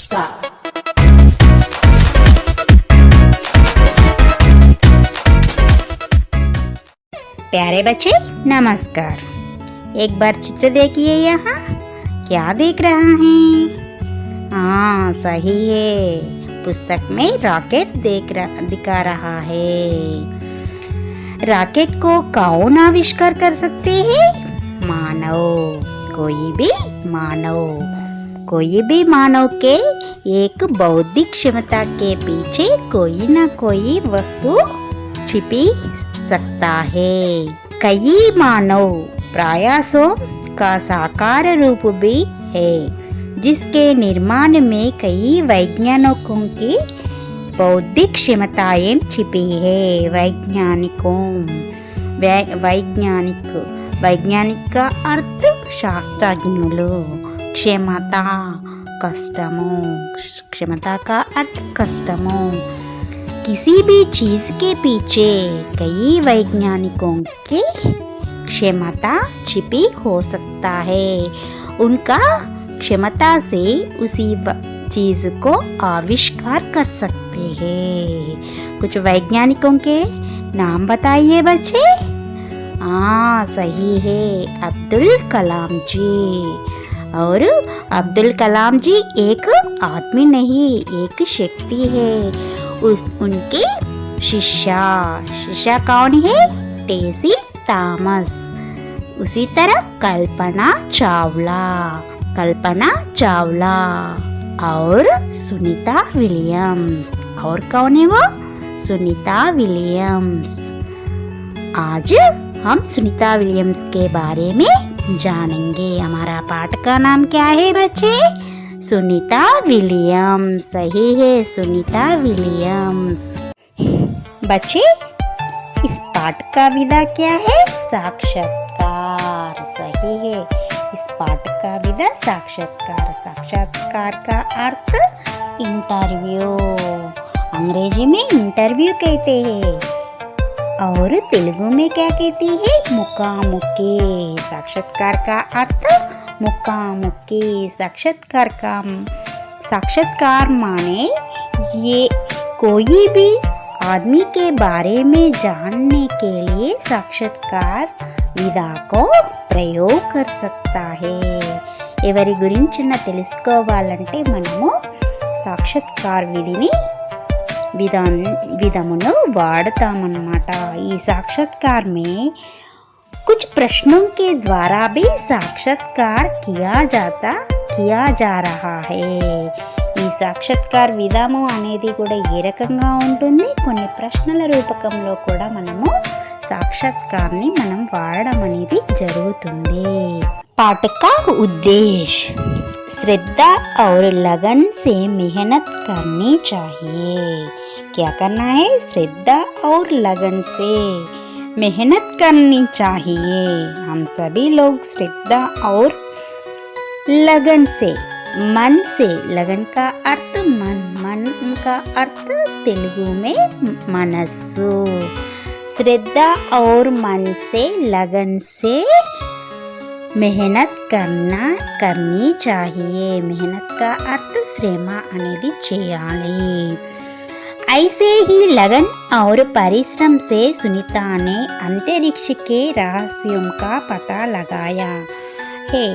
Stop. प्यारे बच्चे नमस्कार। एक बार चित्र देखिए, यहाँ क्या देख रहा है? हाँ सही है, पुस्तक में रॉकेट दिखा रहा है। रॉकेट को कौन आविष्कार कर सकते हैं? मानव। कोई भी मानव के एक बौद्धिक क्षमता के पीछे कोई ना कोई वस्तु छिपी सकता है। कई मानव प्रयासों का साकार रूप भी है, जिसके निर्माण में कई वैज्ञानिकों की बौद्धिक क्षमताएं छिपी है। वैज्ञानिक का अर्थ शास्त्रज्ञुలు। क्षमता का अर्थ कष्टमो। किसी भी चीज के पीछे कई वैज्ञानिकों की क्षमता छिपी हो सकता है। उनका क्षमता से उसी चीज को आविष्कार कर सकते हैं। कुछ वैज्ञानिकों के नाम बताइए बच्चे। हाँ सही है, अब्दुल कलाम जी। और अब्दुल कलाम जी एक आदमी नहीं, एक शक्ति है। उनकी शिष्या कौन है? टेसी थॉमस। उसी तरह कल्पना चावला और सुनीता विलियम्स। और कौन है वो? सुनीता विलियम्स। आज हम सुनीता विलियम्स के बारे में जानेंगे। हमारा पाठ का नाम क्या है बच्चे? सुनीता विलियम्स। सही है, सुनीता विलियम्स। बच्चे इस पाठ का विधा क्या है? साक्षात्कार। सही है, इस पाठ का विधा साक्षात्कार। साक्षात्कार का अर्थ इंटरव्यू। अंग्रेजी में इंटरव्यू कहते हैं और तेलुगु में क्या कहती है? मुखामुखी। साक्षात्कार का अर्थ मुखामुखी। साक्षात्कार माने ये कोई भी आदमी के बारे में जानने के लिए साक्षात्कार విధా को ప్రయోగ कर सकता है। ఎవరి గురించిన తెలుసుకోవాలంటే మనము సాక్షాత్కార విధిని विधमुनु वाड़तामन्नమాట। ఈ साक्षात्कार में कुछ प्रश्नों के द्वारा भी साक्षात्कार किया जा रहा है। ఈ సాక్షాత్కార విధానం అనేది కూడా ఏ రకంగా ఉంటుంది? కొన్ని ప్రశ్నల రూపకంలో కూడా మనము సాక్షాత్కారాన్ని మనం వాడడం అనేది జరుగుతుంది। पाठ का उद्देश्य श्रद्धा और लगन से मेहनत करनी चाहिए। क्या करना है? श्रद्धा और लगन से मेहनत करनी चाहिए। हम सभी लोग श्रद्धा और लगन से, मन से, लगन का अर्थ मन का अर्थ तेलुगु में मनस्सु। श्रद्धा और मन से, लगन से मेहनत करनी चाहिए। मेहनत का अर्थ श्रम అనేది చేయాలి। ऐसे ही लगन और परिश्रम से सुनीता ने अंतरिक्ष के रहस्यों का पता लगाया है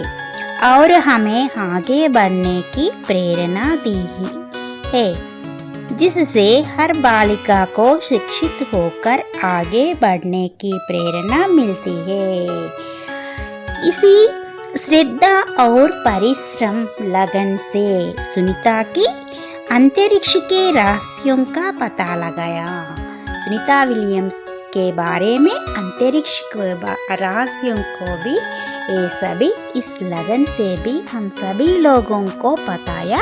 और हमें आगे बढ़ने की प्रेरणा दी है, जिससे हर बालिका को शिक्षित होकर आगे बढ़ने की प्रेरणा मिलती है। इसी श्रद्धा और परिश्रम लगन से सुनीता की अंतरिक्ष के रहस्यों का पता लगाया। सुनीता विलियम्स के बारे में अंतरिक्ष के रहस्यों को भी ये सभी इस लगन से भी हम सभी लोगों को पताया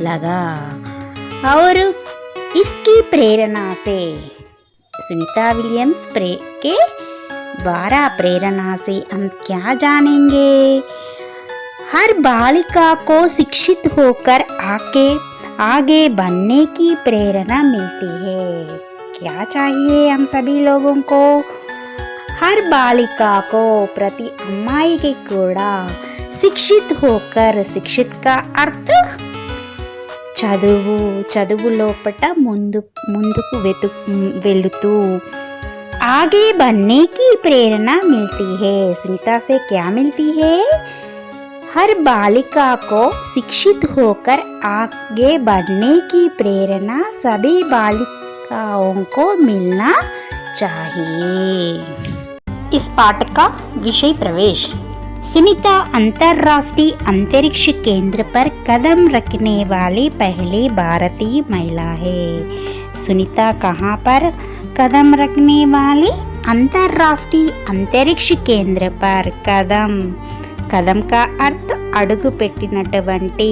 लगा। और इसकी प्रेरणा से सुनीता विलियम्स के द्वारा प्रेरणा से हम क्या जानेंगे? हर बालिका को शिक्षित होकर आगे बढ़ने की प्रेरणा मिलती है। क्या चाहिए हम सभी लोगों को? हर बालिका को, प्रति अम्माई के कूड़ा शिक्षित होकर, शिक्षित का अर्थ చదువు లోపట ముందుకు వెళుతూ आगे बढ़ने की प्रेरणा मिलती है। सुनीता से क्या मिलती है? हर बालिका को शिक्षित होकर आगे बढ़ने की प्रेरणा सभी बालिकाओं को मिलना चाहिए। इस पाठ का विषय प्रवेश। सुनीता अंतर्राष्ट्रीय अंतरिक्ष केंद्र पर कदम रखने वाली पहली भारतीय महिला है। सुनीता कहाँ पर कदम रखने वाली? अंतर्राष्ट्रीय अंतरिक्ष केंद्र पर। कदम का अर्थ अडुगु పెట్టినటువంటి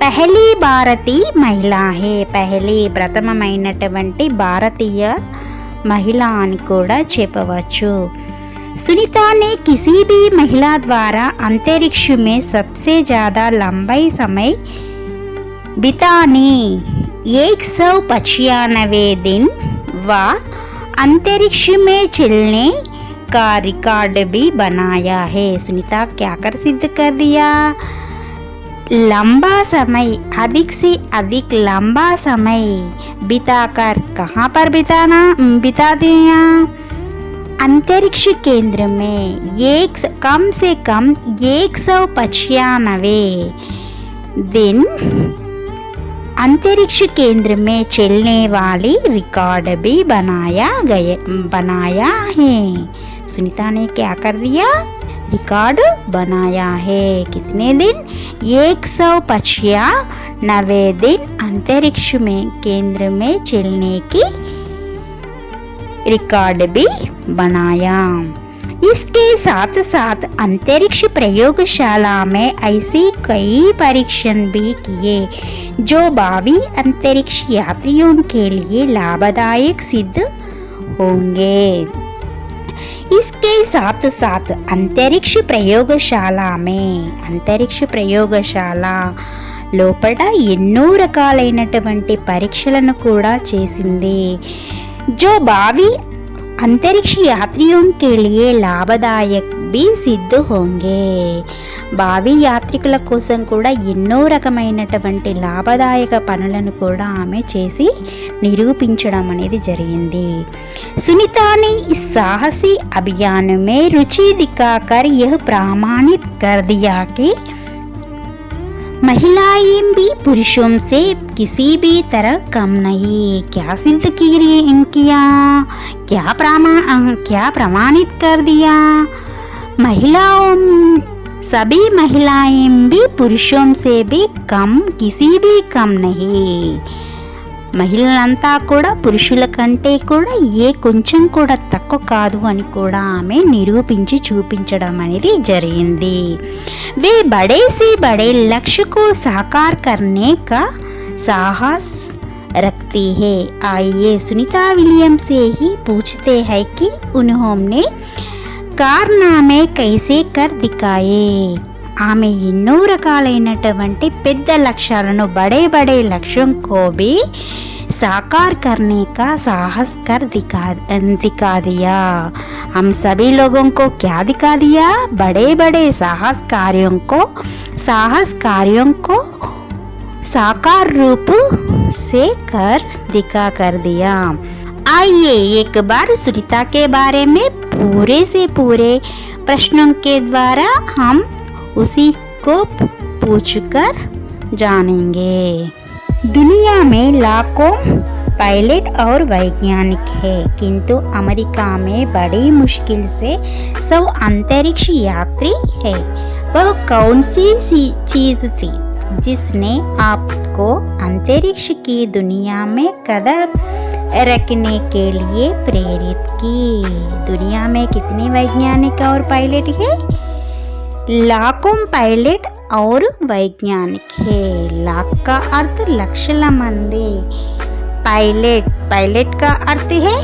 पहली भारतीय महिला है। पहली ప్రథమమైనటువంటి భారతీయ మహిళ అని కూడా చెప్పవచ్చు। सुनीता ने किसी भी महिला द्वारा अंतरिक्ष में सबसे ज्यादा लंबाई समय बिताने 195 दिन व अंतरिक्ष में चलने का रिकॉर्ड भी बनाया है। सुनीता क्या कर सिद्ध कर दिया? लंबा समय, अधिक से अधिक लंबा समय बिताकर कहाँ पर बिता दिया? अंतरिक्ष केंद्र में कम से कम 195 दिन अंतरिक्ष केंद्र में चलने वाली रिकॉर्ड भी बनाया है। सुनीता ने क्या कर दिया? रिकॉर्ड बनाया है। कितने दिन? 195 दिन अंतरिक्ष में केंद्र में चलने की रिकॉर्ड भी बनाया। इसके साथ साथ अंतरिक्ष प्रयोगशाला में ऐसे कई परीक्षण भी किए जो भावी अंतरिक्ष यात्रियों के लिए लाभदायक सिद्ध होंगे। इसके साथ साथ अंतरिक्ष प्रयोगशाला లోపల ఎన్నో రకాలైనటువంటి పరీక్షలను కూడా చేసింది। जो भावी अंतरिक्ष यात्रियों के लिए लाभदायक भी सिद्ध होंगे। భావి యాత్రికుల కోసం కూడా ఎన్నో రకమైనటువంటి లాభదాయక పనులను కూడా ఆమె చేసి నిరూపించడం అనేది జరిగింది। सुनीता ने इस साहसी अभियान में रुचि दिखाकर यह प्रमाणित कर दिया कि महिलाएं भी पुरुषों से किसी भी तरह कम नहीं। क्या सिद्ध किया? क्या प्रमाणित कर दिया? सभी महिलाएं भी पुरुषों से भी कम, किसी भी कम नहीं। మహిళలంతా కూడా పురుషుల కంటే కూడా కొంచెం కూడా తక్కువ కాదు అని కూడా ఆమె నిరూపించి చూపించడం అనేది జరిగింది। वे बड़े से बड़े लक्ष्य को साकार करने का साहस रखती है। आइए सुनीता विलियम्स से ही पूछते हैं कि उन्होंने कारनामे कैसे कर दिखाए। ఆమె ఎన్నో రకాలైనటువంటి పెద్ద లక్ష్యాలను बड़े बड़े लक्ष्यों को भी साकार करने का साहस कर दिखा दिया। हम सभी लोगों को क्या दिखा दिया? बड़े बड़े साहस कार्यों को साकार रूप से कर दिया। आइए एक बार सुनीता के बारे में पूरे से पूरे प्रश्नों के द्वारा हम उसी को पूछकर जानेंगे। दुनिया में लाखों पायलट और वैज्ञानिक है, किंतु अमेरिका में बड़ी मुश्किल से 100 अंतरिक्ष यात्री है। वह कौन सी चीज थी जिसने आपको अंतरिक्ष की दुनिया में कदम रखने के लिए प्रेरित की? दुनिया में कितने वैज्ञानिक और पायलट है? लाखों पायलट और वैज्ञानिक है। लाख का अर्थ लक्षల మంది, పైలట్ का अर्थ है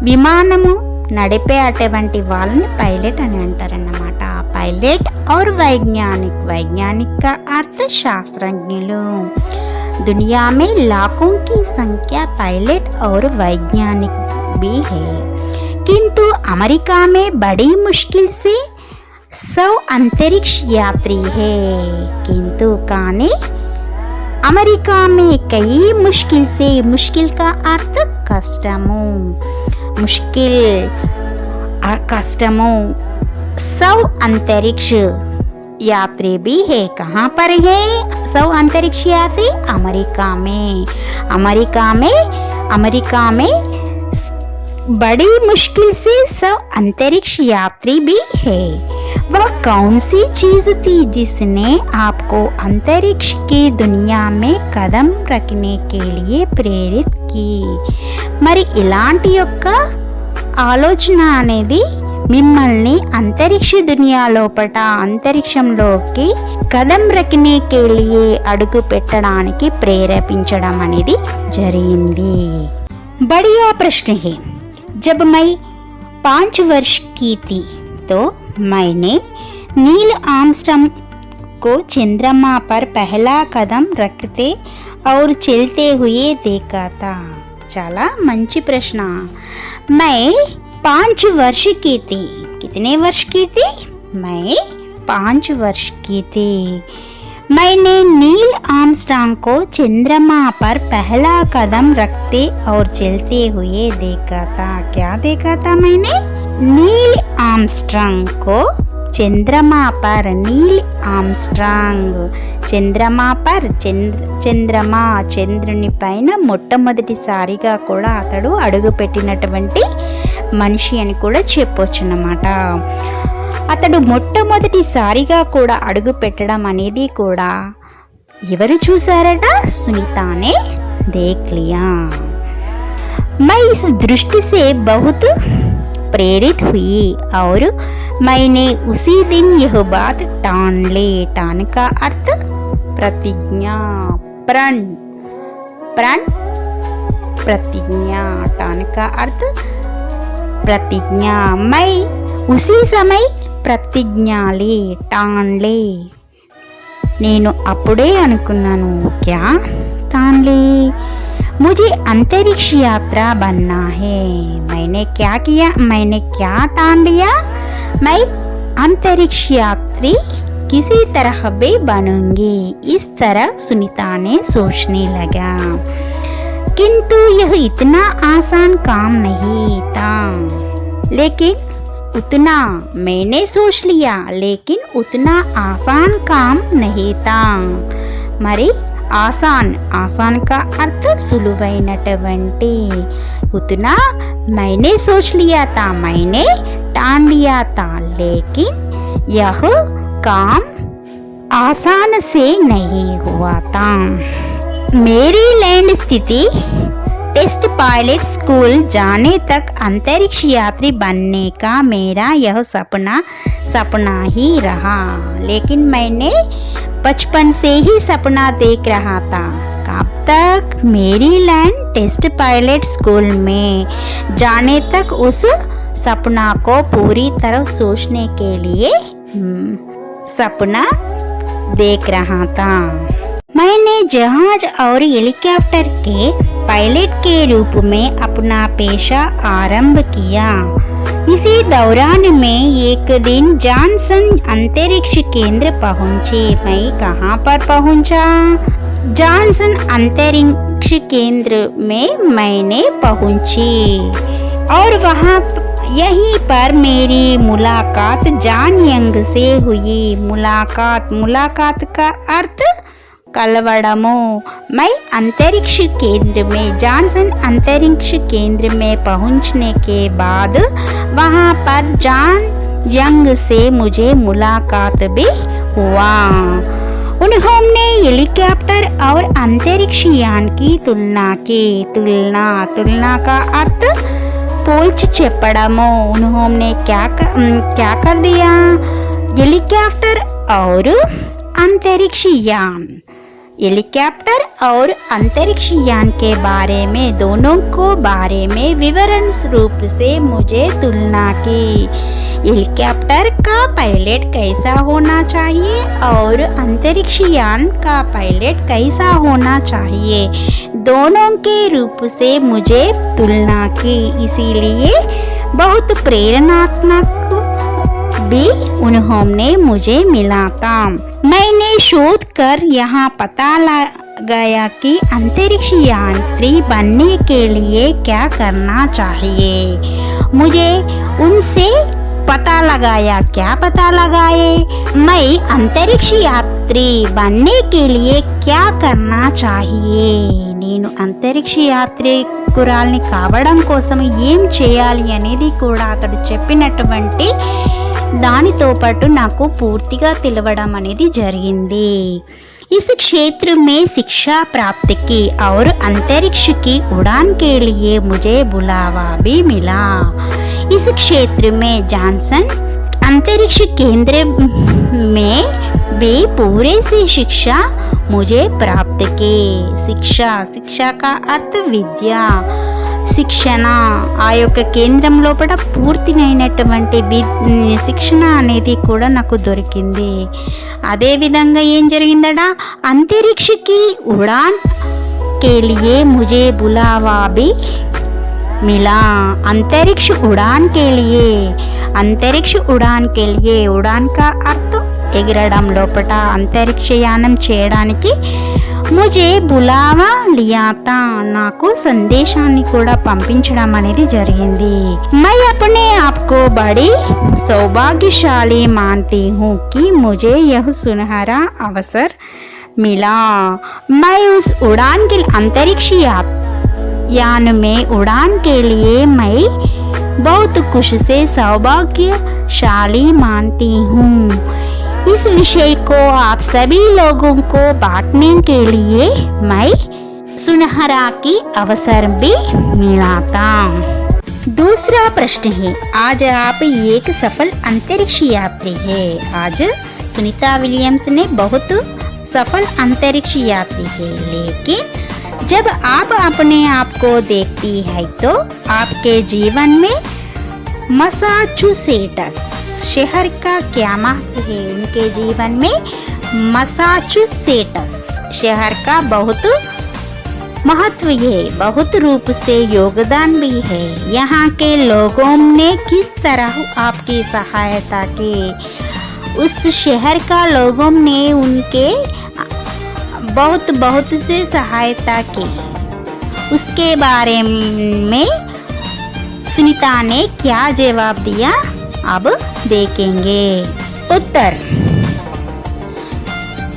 విమానము నడిపే అటువంటి వాళ్ళని పైలట్ అని అంటారన్నమాట। పైలట్ और वैज्ञानिक का अर्थ शास्त्रज्ञులు। दुनिया में लाखों की संख्या पायलट और वैज्ञानिक भी है, किंतु अमेरिका में बड़ी मुश्किल से सौ अंतरिक्ष यात्री है, किंतु काने अमेरिका में कई मुश्किल से, मुश्किल का अर्थ कष्टमों, मुश्किल कष्टमों, सौ अंतरिक्ष यात्री भी है। कहाँ पर है सौ अंतरिक्ष यात्री? अमेरिका में। अमेरिका में बड़ी मुश्किल से सौ अंतरिक्ष यात्री भी है। वह कौन सी चीज थी जिसने आपको अंतरिक्ष की दुनिया में कदम रखने के लिए प्रेरित की? మరి ఇలాంటి యొక్క ఆలోచన అనేది మిమ్మల్ని అంతరిక్ష దునియా లోపట, అంతరిక్షంలోకి కదం రఖనే కే లియే అడుగు పెట్టడానికి ప్రేరేపించడం అనేది జరిగింది। बढ़िया प्रश्न है। जब मैं 5 वर्ष की थी तो मैंने नील आर्मस्ट्रांग को चंद्रमा पर पहला कदम रखते और चलते हुए देखा था। చాలా మంచి ప్రశ్న। मैं 5 वर्ष की थी। कितने वर्ष की थी? मैं 5 वर्ष की थी। मैंने नील आर्मस्ट्रांग को चंद्रमा पर पहला कदम रखते और चलते हुए देखा था। क्या देखा था मैंने? नील आर्मस्ट्रांग को चंद्रमा पर, नील आर्मस्ट्रांग చంద్రమా పర్, చంద్రమా చంద్రుని పైన మొట్టమొదటిసారిగా కూడా అతడు అడుగుపెట్టినటువంటి మనిషి అని కూడా చెప్పొచ్చు అన్నమాట। అతడు మొట్టమొదటిసారిగా కూడా అడుగు పెట్టడం అనేది కూడా ఎవరు చూసారట? సునీతానే देख लिया। मैं इस दृष्टि से बहुत प्रेरित हुई और मैंने उसी दिन यह बात ठान ली। ठान का अर्थ प्रतिज्ञा, प्रण, प्रण, प्रतिज्ञा। ठान का अर्थ प्रतिज्ञा। मैं उसी समय प्रतिज्ञा ले, ठान ले। నేను అప్పుడే అనుకున్నాను। क्या ठान ले? मुझे अंतरिक्ष यात्रा बनना है। मैंने क्या किया? मैंने क्या ठान लिया? मैं अंतरिक्ष यात्री किसी तरह भी बनूंगी। इस तरह सुनीता ने सोचने लगा। किंतु यह इतना आसान काम नहीं था। लेकिन उतना मैंने सोच लिया, लेकिन उतना आसान काम नहीं था। మరి आसान, आसान का अर्थ सुलभైనటువంటి। उतना मैंने सोच लिया था, मैंने ठान लिया था, लेकिन यह काम आसान से नहीं हुआ था। मेरीलैंड स्थित टेस्ट पायलट स्कूल जाने तक अंतरिक्ष यात्री बनने का मेरा यह सपना ही रहा। लेकिन मैंने बचपन से ही सपना देख रहा था। कब तक? मेरीलैंड टेस्ट पायलट स्कूल में जाने तक उस सपना को पूरी तरह सोचने के लिए सपना देख रहा था। मैंने जहाज और हेलीकॉप्टर के पायलट के रूप में अपना पेशा आरंभ किया। इसी दौरान में एक दिन जॉनसन अंतरिक्ष केंद्र पहुंचे। मैं कहाँ पर पहुंचा? जॉनसन अंतरिक्ष केंद्र में मैंने पहुंची और वहाँ यहीं पर मेरी मुलाकात जॉन यंग से हुई। मुलाकात का अर्थ कलवड़मो। मैं अंतरिक्ष केंद्र में, जॉनसन अंतरिक्ष केंद्र में पहुंचने के बाद वहां पर जॉन यंग से मुझे मुलाकात भी हुआ। उन्होंने हेलीकॉप्टर और अंतरिक्ष यान की तुलना की। तुलना का अर्थ पोल्च चेपड़मो। उन्होंने क्या कर दिया? हेलीकॉप्टर और अंतरिक्ष यान, हेलीकॉप्टर और अंतरिक्ष यान के बारे में, दोनों को बारे में विवरण रूप से मुझे तुलना की। हेलीकॉप्टर का पायलट कैसा होना चाहिए और अंतरिक्ष यान का पायलट कैसा होना चाहिए, दोनों के रूप से मुझे तुलना की। इसीलिए बहुत प्रेरणात्मक भी उन्होंने मुझे मिला था। मैंने शोध कर यहाँ पता लगाया कि अंतरिक्ष यात्री बनने के लिए क्या करना चाहिए। मुझे उनसे पता लगाया, क्या पता लगाए, मैं अंतरिक्ष यात्री बनने के लिए क्या करना चाहिए, నేను అంతరిక్ష యాత్రికురాల్ని కావడం కోసం ఏం చేయాలి అనేది కూడా అతడు చెప్పినటువంటి దానితో పాటు నాకు పూర్తిగా తెలవడం అనేది జరిగింది। इस क्षेत्र में शिक्षा प्राप्त की और अंतरिक्ष की उड़ान के लिए मुझे बुलावा भी मिला। इस क्षेत्र में जॉनसन अंतरिक्ष केंद्र में भी पूरे से शिक्षा मुझे प्राप्त की। शिक्षा का अर्थ विद्या, శిక్షణ, ఆ యొక్క కేంద్రం లోపల పూర్తినైనటువంటి శిక్షణ అనేది కూడా నాకు దొరికింది। అదే విధంగా ఏం జరిగిందట, अंतरिक्ष की उड़ान के लिए मुझे बुलावा भी मिला। अंतरिक्ष उड़ान के लिए, अंतरिक्ष उड़ान के लिए, उड़ान का अर्थ ఎగరడం లోపట అంతరిక్షయానం చేయడానికి मुझे बुलावा लिया था, నాకు సందేశాన్ని కూడా పంపించడం అనేది జరిగింది। मैं अपने आप को बड़ी सौभाग्यशाली मानती हूँ कि मुझे यह सुनहरा अवसर मिला। मैं उस उड़ान के अंतरिक्ष यान में उड़ान के लिए मैं बहुत खुश से सौभाग्यशाली मानती हूँ। इस विषय को आप सभी लोगों को बांटने के लिए मैं सुनहरा की अवसर भी मिला था। दूसरा प्रश्न है, आज आप एक सफल अंतरिक्ष यात्री है। आज सुनीता विलियम्स ने बहुत सफल अंतरिक्ष यात्री है, लेकिन जब आप अपने आप को देखती है तो आपके जीवन में मसाचुसेट्स शहर का क्या महत्व है। उनके जीवन में मसाचुसेट्स शहर का बहुत महत्व है, बहुत रूप से योगदान भी है। यहाँ के लोगों ने किस तरह आपकी सहायता की। उस शहर का लोगों ने उनके बहुत से सहायता की, उसके बारे में सुनीता ने क्या जवाब दिया, अब देखेंगे। उत्तर,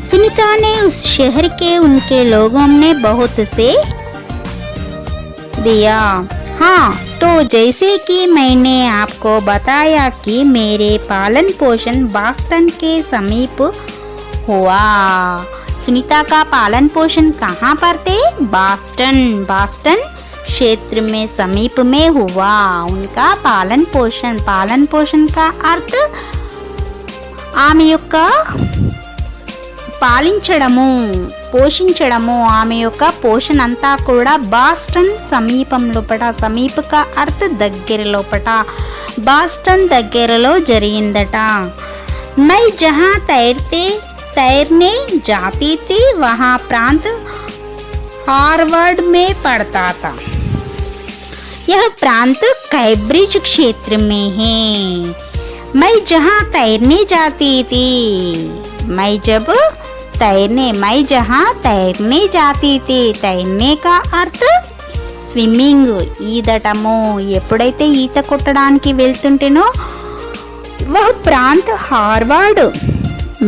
सुनीता ने उस शहर के उनके लोगों ने बहुत से दिया। हाँ, तो जैसे कि मैंने आपको बताया कि मेरे पालन पोषण बॉस्टन के समीप हुआ। सुनीता का पालन पोषण कहाँ पर थे, बॉस्टन क्षेत्र में समीप में हुआ। उनका पालन पोषण का अर्थ ఆమె యొక్క పాలించడము, పోషించడము, ఆమె యొక్క పోషణ అంతా కూడా బాస్టన్ సమీపం లోపట, సమీప का अर्थ దగ్గర లోపట, బాస్టన్ దగ్గరలో జరిగిందట। मैं जहाँ तैरने जाती थी वहाँ प्रांत हार्वर्ड में पड़ता था। यह प्रांत कैम्ब्रिज क्षेत्र में है। मैं जहाँ तैरने जाती थी, मैं जहाँ तैरने जाती थी, तैरने का अर्थ స్విమ్మింగ్, ఈదటము, ఎప్పుడైతే ఈత కొట్టడానికి వెళ్తుంటేనో वह प्रांत हार्वर्ड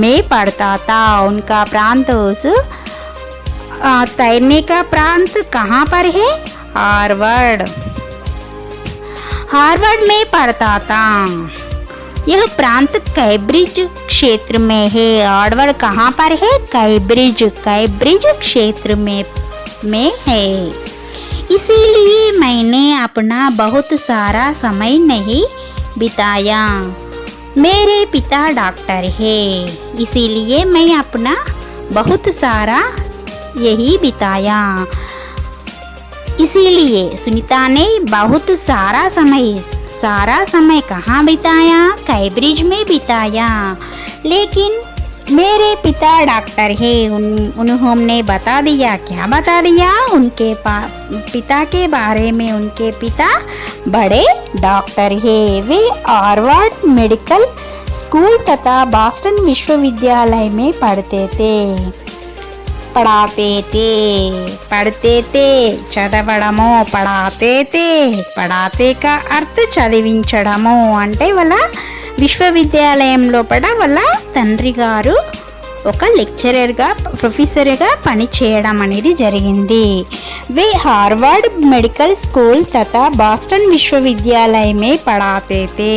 में पड़ता था। उनका प्रांत उस तैरने का प्रांत कहाँ पर है, हार्वर्ड में पड़ता था। यह प्रांत कैम्ब्रिज क्षेत्र में है। हार्वर्ड कहाँ पर है, कैम्ब्रिज क्षेत्र में है। इसीलिए मैंने अपना बहुत सारा समय नहीं बिताया। मेरे पिता डॉक्टर है, इसीलिए मैं अपना बहुत सारा यही बिताया। इसीलिए सुनीता ने बहुत सारा समय कहाँ बिताया, कैम्ब्रिज में बिताया। लेकिन मेरे पिता डॉक्टर है, उन्होंने बता दिया, क्या बता दिया, उनके पिता के बारे में। उनके पिता बड़े डॉक्टर है, वे हार्वर्ड मेडिकल स्कूल तथा बॉस्टन विश्वविद्यालय में पढ़ते थे। पढ़ते थे చదవడము, పడాతే కా అర్థ చదివించడము అంటే వాళ్ళ విశ్వవిద్యాలయంలో వాళ్ళ తండ్రి గారు ఒక లెక్చరర్గా, ప్రొఫెసర్గా పనిచేయడం అనేది జరిగింది. वे हार्वर्ड मेडिकल स्कूल तथा बॉस्टन विश्वविद्यालय में पढ़ाते थे।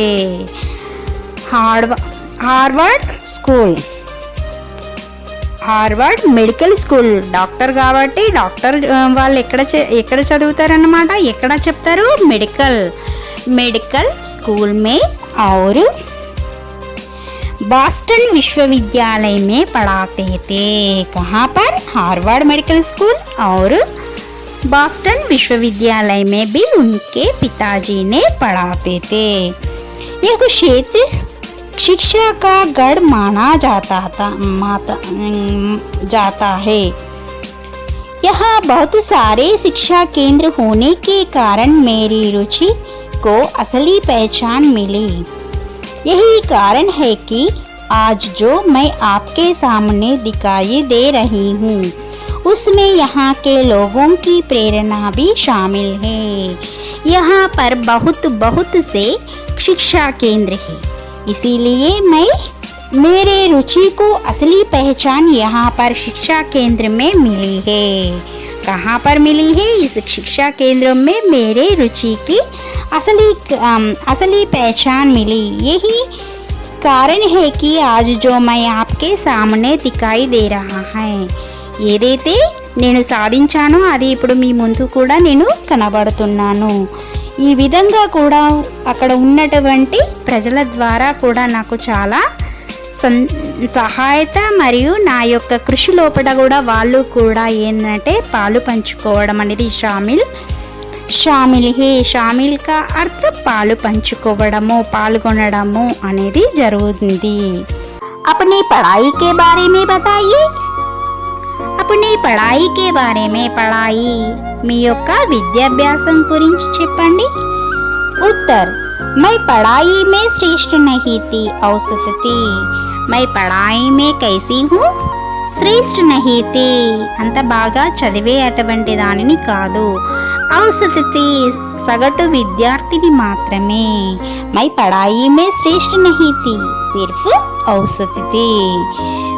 హార్వర్డ్ మెడికల్ స్కూల్, డాక్టర్ కాబట్టి డాక్టర్ వాళ్ళు ఎక్కడ చదువుతారన్నమాట, ఎక్కడ చెప్తారు, మెడికల్ స్కూల్ మే और बॉस्टन विश्वविद्यालय में पढ़ाते थे। कहाँ पर? हार्वर्ड मेडिकल स्कूल और बॉस्टन विश्वविद्यालय में भी उनके पिताजी ने पढ़ाते थे। यह क्षेत्र शिक्षा का गढ़ माना जाता है। यहाँ बहुत सारे शिक्षा केंद्र होने के कारण मेरी रुचि को असली पहचान मिली। यही कारण है कि आज जो मैं आपके सामने दिखाई दे रही हूँ उसमें यहाँ के लोगों की प्रेरणा भी शामिल है। यहाँ पर बहुत से शिक्षा केंद्र है, इसीलिए मेरे रुचि को असली पहचान यहाँ पर शिक्षा केंद्र में मिली है। कहाँ पर मिली है? इस शिक्षा केंद्र में मेरे रुचि की असली पहचान मिली। यही कारण है कि आज जो मैं आपके सामने दिखाई दे रहा है, ఏదైతే నేను సాధించానో అది ఇప్పుడు మీ ముందు కూడా నేను కనబడుతున్నాను. ఈ విధంగా కూడా అక్కడ ఉన్నటువంటి ప్రజల ద్వారా కూడా నాకు చాలా సహాయత మరియు నా యొక్క కృషి లోపల కూడా వాళ్ళు కూడా ఏంటంటే పాలు పంచుకోవడం అనేది शामिल है। शामिल का अर्थ పాలు పంచుకోవడము, పాల్గొనడము అనేది జరుగుతుంది। अपनी पढ़ाई के बारे में बताइए। अपनी पढ़ाई के बारे में पढ़ाई మీ యొక్క విద్యాభ్యాసం గురించి చెప్పండి। उत्तर मैं पढ़ाई में श्रेष्ठ नहीं थी, औसत थी। मैं पढ़ाई में कैसी हूँ? శ్రేష్ఠ नहीं थी, అంత బాగా చదివే అటువంటి దానిని కాదు। औसत थी, సగటు విద్యార్థిని మాత్రమే। मैं पढ़ाई में श्रेष्ठ नहीं थी, सिर्फ औसत थी।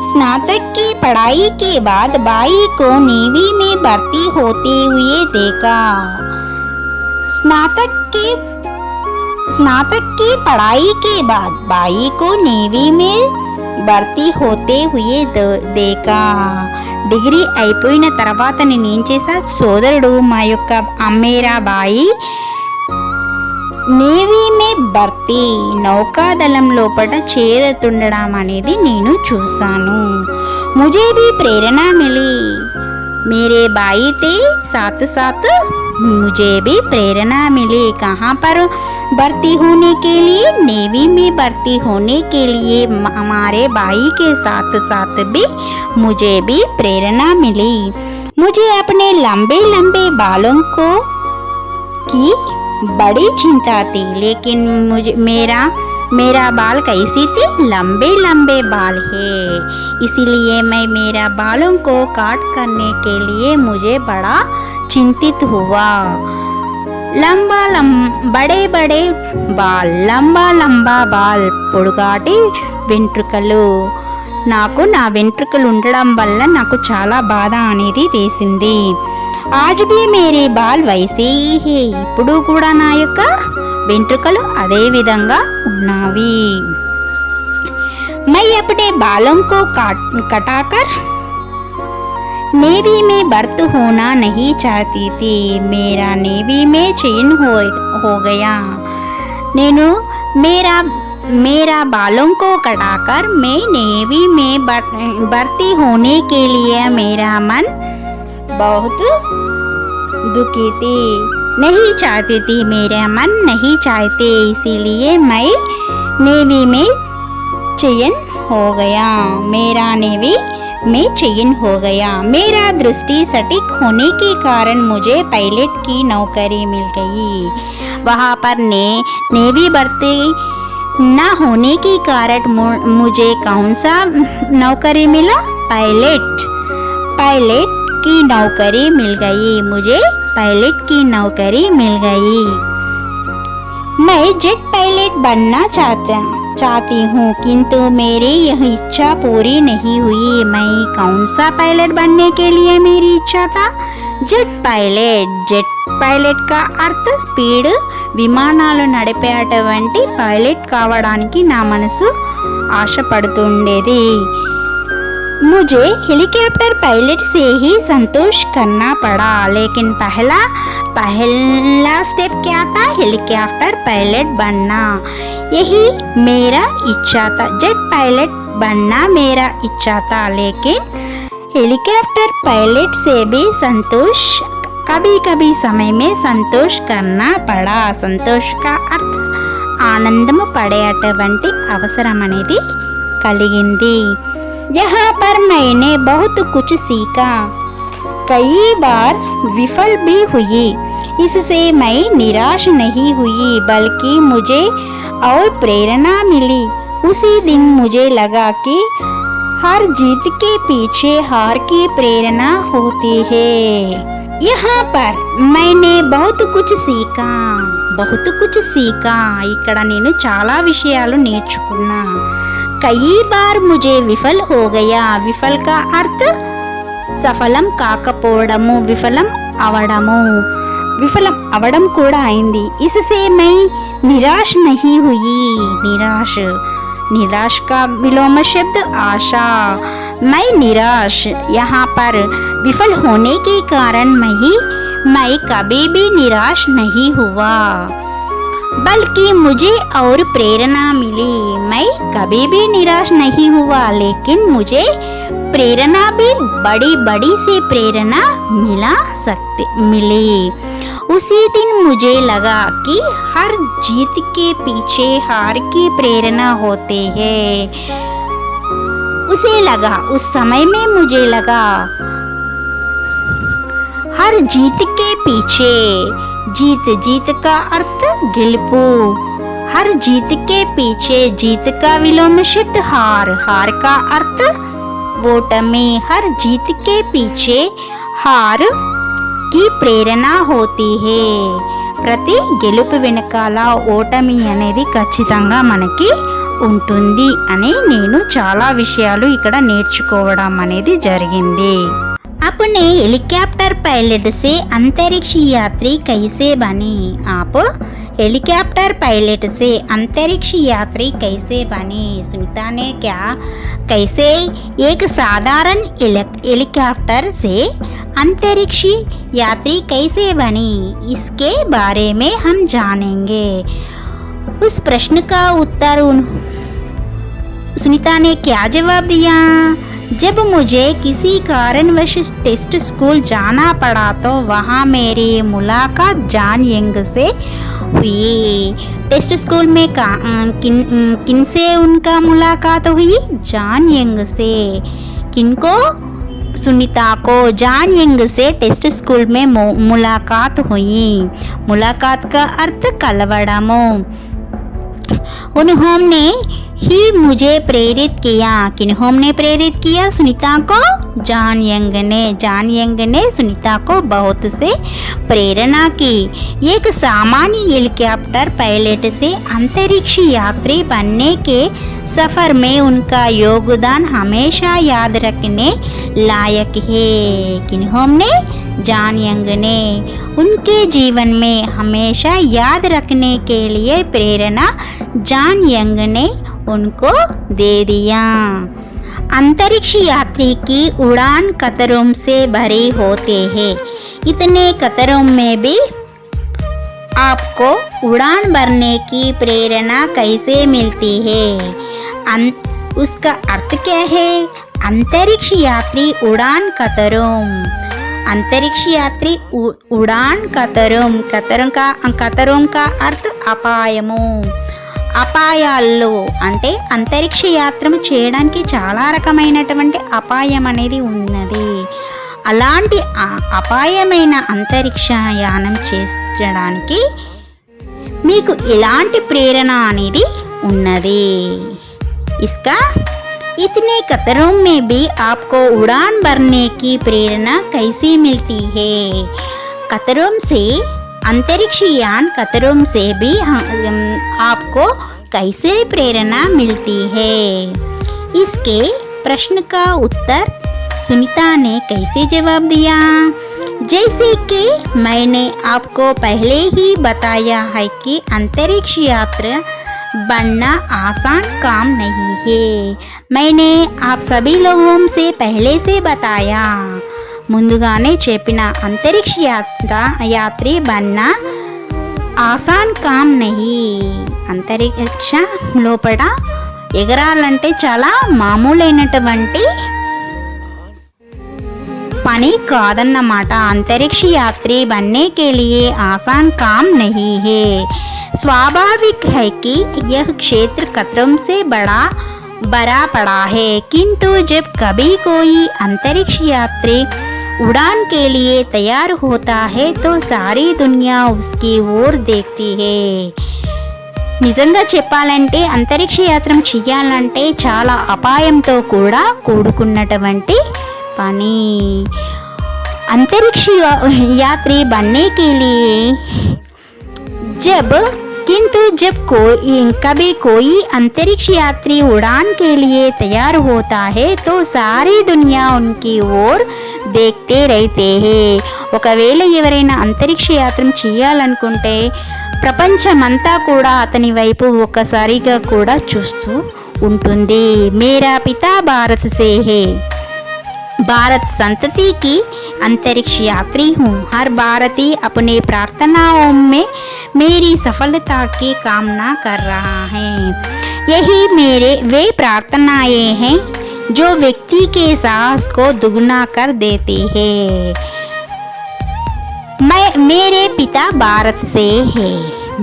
स्नातक की पढ़ाई के बाद बाई को नेवी में भर्ती होते हुए देखा। स्नातक की पढ़ाई के बाद बाई को नेवी में భర్తీ హోతే హుయే దేకా। డిగ్రీ అయిపోయిన తర్వాత నేను ఏం చేశా, సోదరుడు మా యొక్క అమ్మేరా బాయి నేవీ మే భర్తీ, నౌకాదళం లోపల చేరుతుండడం అనేది నేను చూశాను। ముझे भी प्रेरणा मिली, मेरे भाई थे साथ साथ मुझे भी प्रेरणा मिली। कहाँ पर भर्ती होने के लिए? नेवी में भर्ती होने के लिए हमारे भाई के साथ साथ भी मुझे भी प्रेरणा मिली। मुझे अपने लंबे लंबे बालों की बड़ी चिंता थी, लेकिन मेरा बाल कैसी थी? लंबे लंबे बाल है, इसीलिए मैं मेरा बालों को काट करने के लिए मुझे बड़ा चिंतित हुआ। बड़े बड़े बाल, लंबा बाल, పొడుగాటి వెంట్రుకలు। నాకు నా వెంట్రుకలు ఉండడం వల్ల నాకు చాలా బాధ అనేది వేసింది। आज भी मेरे बाल वैसे ही है, ఇప్పుడు కూడా నా యొక్క వెంట్రుకలు అదే విధంగా ఉన్నవి। मैं अपने बालों को कटाकर नेवी में भर्ती होना नहीं चाहती थी, मेरा नेवी में चयन हो गया। నేను मेरा बालों को कटाकर मैं नेवी में भर्ती होने के लिए मेरा मन बहुत दुखी थी, नहीं चाहती थी, मेरा मन नहीं चाहते, इसीलिए मैं नेवी में चयन हो गया। मेरा नेवी में चयन हो गया। मेरा दृष्टि सटीक होने के कारण मुझे पायलट की नौकरी मिल गई। वहाँ पर नेवी भर्ती ना होने के कारण मुझे कौन सा नौकरी मिला? पायलट की नौकरी मिल गई, मुझे पायलट की नौकरी मिल गई। मैं जेट पायलट बनना चाहती हूँ, किंतु मेरी यह इच्छा पूरी नहीं हुई। मैं कौन सा पायलट बनने के लिए मेरी इच्छा था? जेट पायलट का अर्थ స్పీడ్ విమానాలు నడిపేటువంటి పైలట్ కావడానికి నా మనసు ఆశపడుతుండేది। मुझे हेलीकॉप्टर पायलट से ही संतोष करना पड़ा, लेकिन पहला स्टेप क्या था? हेलीकॉप्टर पायलट बनना, यही मेरा इच्छा था। जेट पायलट बनना मेरा इच्छा था, लेकिन हेलीकॉप्टर पायलट से भी संतोष कभी समय में संतोष करना पड़ा। संतोष का अर्थ ఆనందము పడేటువంటి అవసరం అనేది కలిగింది। यहाँ पर मैंने बहुत कुछ सीखा, कई बार विफल भी हुई, इससे मैं निराश नहीं हुई, बल्कि मुझे और प्रेरणा मिली। उसी दिन मुझे लगा कि हर जीत के पीछे हार की प्रेरणा होती है। यहाँ पर मैंने बहुत कुछ सीखा, ఇక్కడ నేను చాలా విషయాలు నేర్చుకున్నా। कई बार मुझे विफल हो गया, विफल का अर्थ సఫలం కాకపోవడము, విఫలం అవడం కూడా అయింది। इससे मैं निराश नहीं हुई, निराश का विलोम शब्द आशा। मैं निराश, यहाँ पर विफल होने के कारण मैं कभी भी निराश नहीं हुआ, बल्कि मुझे और प्रेरणा मिली। मैं कभी भी निराश नहीं हुआ, लेकिन मुझे प्रेरणा भी बड़ी से प्रेरणा मिली। उसी दिन मुझे लगा कि हर जीत के पीछे हार की प्रेरणा होते है। उस समय में मुझे लगा हर जीत के पीछे, जीत का अर्थ ಗೆಲುಪು, हर जीत के पीछे, जीत का विलोम शब्द हार का अर्थ ओटमी। हर जीत के पीछे हार की प्रेरणा होती है। ప్రతి గెలుపు వెనకాల ఓటమి అనేది ఖచ్చితంగా మనకి ఉంటుంది అని నేను చాలా విషయాలు ఇక్కడ నేర్చుకోవడం అనేది జరిగింది। अपने हेलीकॉप्टर पायलट से अंतरिक्ष यात्री कैसे बने? आप हेलीकॉप्टर पायलट से अंतरिक्ष यात्री कैसे बने? सुनीता ने कैसे एक साधारण हेलीकॉप्टर से अंतरिक्ष यात्री कैसे बनी, इसके बारे में हम जानेंगे। उस प्रश्न का उत्तर सुनीता ने क्या जवाब दिया? जब मुझे किसी कारणवश टेस्ट स्कूल जाना पड़ा तो वहाँ मेरी मुलाकात जान यंग से हुई। टेस्ट स्कूल में किन से उनका मुलाकात हुई? जान यंग से। किनको? सुनीता को जान यंग से टेस्ट स्कूल में मुलाकात हुई। मुलाकात का अर्थ कलवड़मो। उन्होंने ही मुझे प्रेरित किया। किन्होंने प्रेरित किया सुनीता को? जान यंग ने सुनीता को बहुत से प्रेरणा की। एक सामान्य हेलीकॉप्टर पायलट से अंतरिक्ष यात्री बनने के सफर में उनका योगदान हमेशा याद रखने लायक है। किन्होंने? जान यंग ने। उनके जीवन में हमेशा याद रखने के लिए प्रेरणा जान यंग ने उनको दे दिया। अंतरिक्ष यात्री की उड़ान खतरों से भरे होते हैं। इतने खतरों में भी आपको उड़ान भरने की प्रेरणा कैसे मिलती है? उसका अर्थ क्या है? अंतरिक्ष यात्री उड़ान खतरों। अंतरिक्ष यात्री उड़ान खतरों का अर्थ అపాయము। అపాయాల్లో అంటే అంతరిక్ష యాత్ర చేయడానికి చాలా రకమైనటువంటి అపాయం అనేది ఉన్నది। అలాంటి అపాయమైన అంతరిక్ష యానం చేయడానికి మీకు ఎలాంటి ప్రేరణ అనేది ఉన్నది. इसका इतने कतरों में भी आपको उड़ान भरने की प्रेरणा कैसे मिलती है? कतरों से अंतरिक्ष यान कतरों से भी आपको कैसे प्रेरणा मिलती है? इसके प्रश्न का उत्तर सुनीता ने कैसे जवाब दिया? जैसे कि मैंने आपको पहले ही बताया है कि अंतरिक्ष यात्रा बनना आसान काम नहीं है. मैंने आप सभी लोगों से पहले से बताया. ముందుగానే చెప్పిన అంతరిక్ష యాత్రి బన్నా ఆసాన్ కామ్ నహీ. అంతరిక్ష లోపల ఎగరాలంటే చాలా మామూలైనటువంటి పని కాదన్నమాట. అంతరిక్ష యాత్రి बनने के लिए आसान काम नहीं है. स्वाभाविक है कि यह क्षेत्र खतरों से बड़ा पड़ा है, किंतु जब कभी कोई अंतरिक्ष यात्री उड़ान के लिए तैयार होता है तो सारी दुनिया उसकी ओर देखती है. నిజంగా చెప్పాలంటే అంతరిక్ష యాత్ర చేయాలంటే చాలా అపాయంతో కూడా కూడుకున్నటువంటి పని. अंतरिक्ष यात्री बनने के लिए किंतु जब कभी कोई अंतरिक्ष यात्री उड़ान के लिए तैयार होता है तो सारी दुनिया उनकी ओर देखते रहते हैं. ఒకవేళ ఎవరైనా అంతరిక్ష యాత్ర చేయాలనుకుంటే ప్రపంచమంతా కూడా అతని వైపు ఒక్కసారిగా కూడా చూస్తూ ఉంటుంది. मेरा पिता भारत से है. भारत संतति की अंतरिक्ष यात्री हूँ. हर भारतीय अपने प्रार्थनाओं में मेरी सफलता की कामना कर रहा है. यही वे प्रार्थनाएं हैं जो व्यक्ति के साहस को दुगना कर देती है. मेरे पिता भारत से है.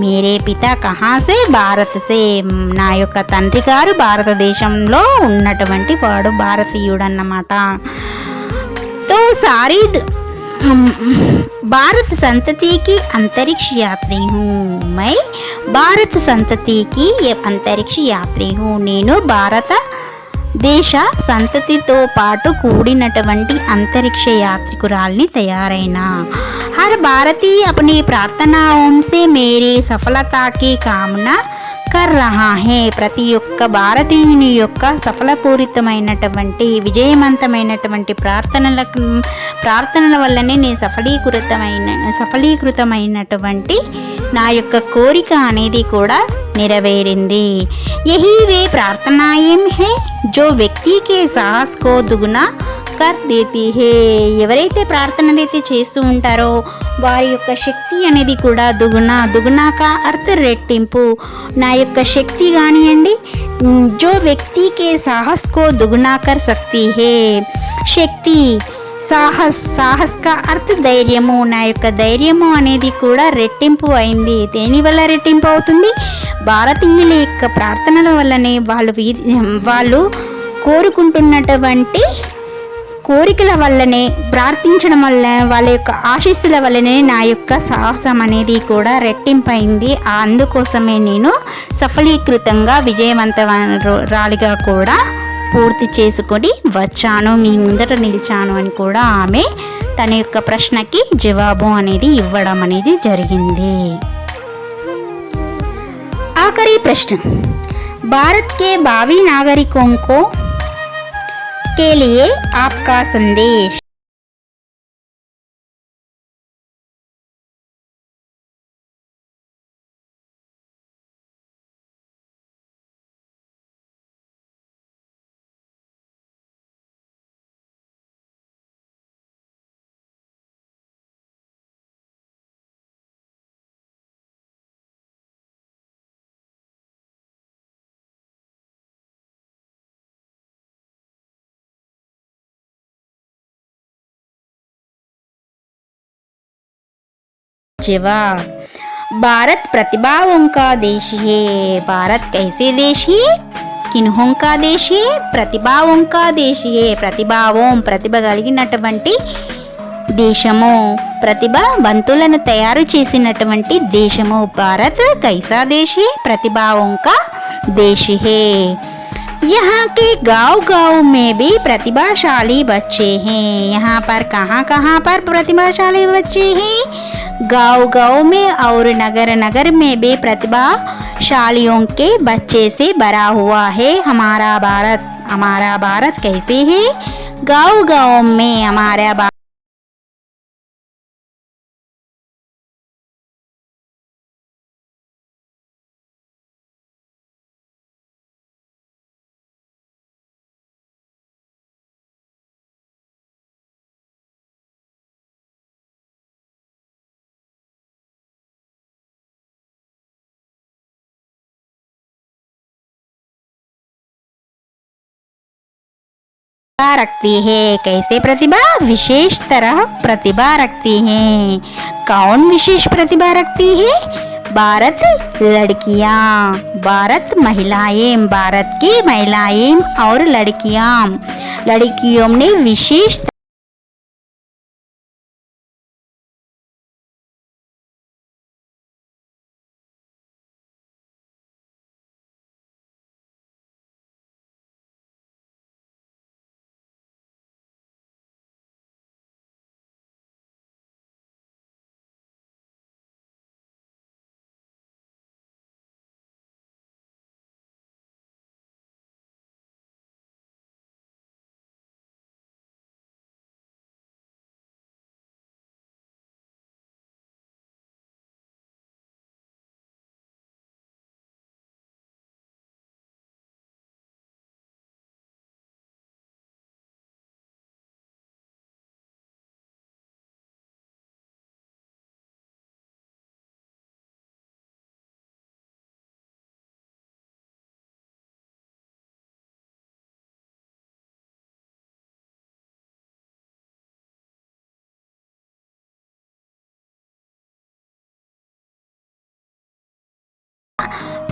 మేరే పితా కహా సే భారత్ సే. నా యొక్క తండ్రి గారు భారతదేశంలో ఉన్నటువంటి వాడు భారతీయుడు అన్నమాట. తో సారీ భారత్ సంతతి కి అంతరిక్ష యాత్రి హూ. మై భారత్ సంతతి కి అంతరిక్ష యాత్రి హూ. నేను భారత దేశ సంతతితో పాటు కూడినటువంటి అంతరిక్ష యాత్రికురాల్ని తయారైనా. हर भारतीय अपनी प्रार्थनाओं से मेरी सफलता की कामना कर रहा है. प्रति ఒక్క భారతీయుని యొక్క సఫలపూరితమైనటువంటి విజయవంతమైనటువంటి ప్రార్థనల వల్లనే నేను సఫలీకృతమైనటువంటి నా యొక్క కోరిక అనేది కూడా నెరవేరింది. यही वे प्रार्थनाएं हैं जो వ్యక్తి के साहस को दुगना कर देती है. ఎవరైతే ప్రార్థనలు అయితే చేస్తూ ఉంటారో వారి యొక్క శక్తి అనేది కూడా దుగునా కా అర్థ రెట్టింపు. నా యొక్క శక్తి కానివ్వండి जो व्यक्ति के साहस को दुगना कर सकती है. శక్తి సాహస్ కా అర్థ ధైర్యము. నా యొక్క ధైర్యము అనేది కూడా రెట్టింపు అయింది. దేనివల్ల రెట్టింపు అవుతుంది? భారతీయుల యొక్క ప్రార్థనల వల్లనే వాళ్ళు కోరుకుంటున్నటువంటి కోరికల వల్లనే ప్రార్థించడం వల్ల వాళ్ళ యొక్క ఆశీస్సుల వల్లనే నా యొక్క సాహసం అనేది కూడా రెట్టింపైంది. అందుకోసమే నేను సఫలీకృతంగా విజయవంతరాలిగా కూడా పూర్తి చేసుకొని వచ్చాను, మీ ముందట నిలిచాను అని కూడా ఆమె తన యొక్క ప్రశ్నకి జవాబు అనేది ఇవ్వడం అనేది జరిగింది. ఆఖరి ప్రశ్న. భారత్ के भावी नागरिकों को के लिए आपका संदेश. जवाब. भारत प्रतिभाओं का देश है. भारत कैसे देश है? किन्हों का देश है? प्रतिभाओं का देश है. ప్రతిభ కలిగినటువంటి దేశము, ప్రతిభావంతులను తయారు చేసినటువంటి దేశము. భారత్ కైసా దేశ్ హై? ప్రతిభాओं का देश है। यहाँ के गांव-गांव में भी प्रतिभाशाली बच्चे हैं। यहाँ पर कहाँ-कहाँ पर प्रतिभाशाली बच्चे हैं? गांव-गांव में और नगर-नगर में भी प्रतिभाशालियों के बच्चे से भरा हुआ है हमारा भारत। हमारा भारत कैसे है? गांव-गांव में हमारा रखती है। कैसे प्रतिभा? विशेष तरह प्रतिभा रखती है। कौन विशेष प्रतिभा रखती है? भारत लड़कियां, भारत महिलाएं, भारत की महिलाएं और लड़कियों ने विशेष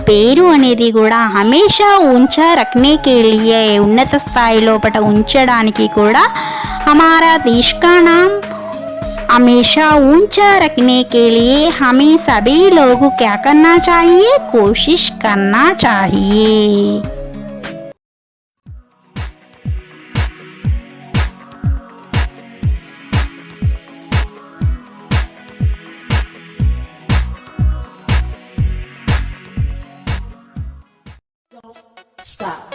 పేరు అనేది కూడా హమేషా ऊंचा रखने के लिए ఉన్నత స్థాయి లోపట ఉంచడానికి కూడా हमारा देश का नाम हमेशा ऊंचा रखने के लिए हमें सभी लोगों क्या करना चाहिए? कोशिश करना चाहिए। Stop.